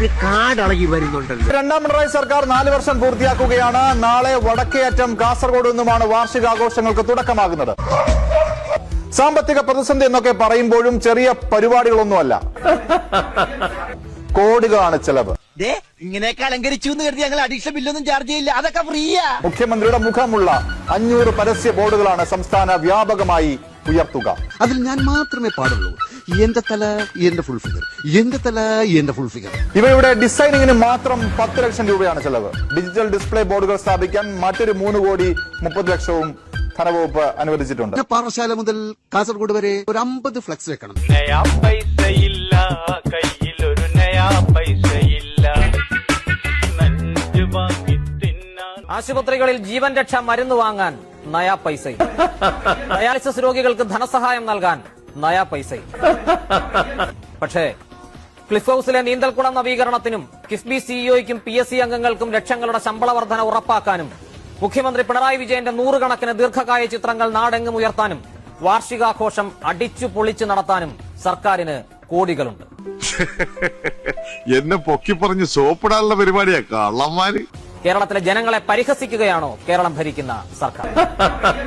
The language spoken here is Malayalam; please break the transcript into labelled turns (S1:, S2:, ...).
S1: ഒരു കാടളകി വരുന്നുണ്ടല്ലോ.
S2: രണ്ടാം പിണറായി സർക്കാർ 4 വർഷം പൂർത്തിയാക്കുകയാണ്. നാളെ വടക്കേയറ്റം കാസർഗോഡ് നിന്നുമാണ് വാർഷികാഘോഷങ്ങൾക്ക് തുടക്കമാകുന്നത്. സാമ്പത്തിക പ്രതിസന്ധി എന്നൊക്കെ പറയുമ്പോഴും ചെറിയ പരിപാടികളൊന്നുമല്ല, കോടികളാണ് ചെലവ്.
S3: ഇങ്ങനെയൊക്കെ അലങ്കരിച്ചു എന്ന് കരുതി ഞങ്ങൾ അഡീഷണൽ ബില്ലൊന്നും ചാർജ് ചെയ്യില്ല, അതൊക്കെ ഫ്രീയാ.
S2: മുഖ്യമന്ത്രിയുടെ മുഖമുള്ള 500 പരസ്യ ബോർഡുകളാണ് സംസ്ഥാന വ്യാപകമായി ഉയർത്തുക.
S1: അതിൽ ഞാൻ മാത്രമേ പാടുള്ളൂ. എന്റെ തല എന്റെ ഫുൾ ഫിഗർ, എന്റെ തല എന്റെ ഫുൾ ഫിഗർ.
S2: ഇവയുടെ ഡിസൈനിങ്ങിന് മാത്രം 10 ലക്ഷം രൂപയാണ് ചെലവ്. ഡിജിറ്റൽ ഡിസ്പ്ലേ ബോർഡുകൾ സ്ഥാപിക്കാൻ മറ്റൊരു 3,30,00,000 ധനവകുപ്പ് അനുവദിച്ചിട്ടുണ്ട്.
S1: പാറശാല മുതൽ കാസർഗോഡ് വരെ ഒരു 50 ഫ്ലക്സ് വെക്കണം.
S4: ആശുപത്രികളിൽ ജീവൻ രക്ഷാ മരുന്ന് വാങ്ങാൻ നയാ പൈസയും, ഡയാലിസിസ് രോഗികൾക്ക് ധനസഹായം നൽകാൻ നയാ പൈസയും. പക്ഷേ ക്ലിഫ് ഹൌസിലെ നീന്തൽക്കുളം നവീകരണത്തിനും കിഫ്ബി സിഇഒയ്ക്കും PSC അംഗങ്ങൾക്കും ലക്ഷങ്ങളുടെ ശമ്പള വർധന ഉറപ്പാക്കാനും മുഖ്യമന്ത്രി പിണറായി വിജയന്റെ 100 കണക്കിന് ദീർഘകായ ചിത്രങ്ങൾ നാടെങ്ങും ഉയർത്താനും വാർഷികാഘോഷം അടിച്ചു പൊളിച്ചു നടത്താനും സർക്കാരിന് കോടികളുണ്ട്.
S5: എന്നെ പൊക്കി പറഞ്ഞ് സോപ്പിടാനുള്ള പരിപാടിയാ കള്ളന്മാര്.
S4: കേരളത്തിലെ ജനങ്ങളെ പരിഹസിക്കുകയാണോ കേരളം ഭരിക്കുന്ന സർക്കാർ?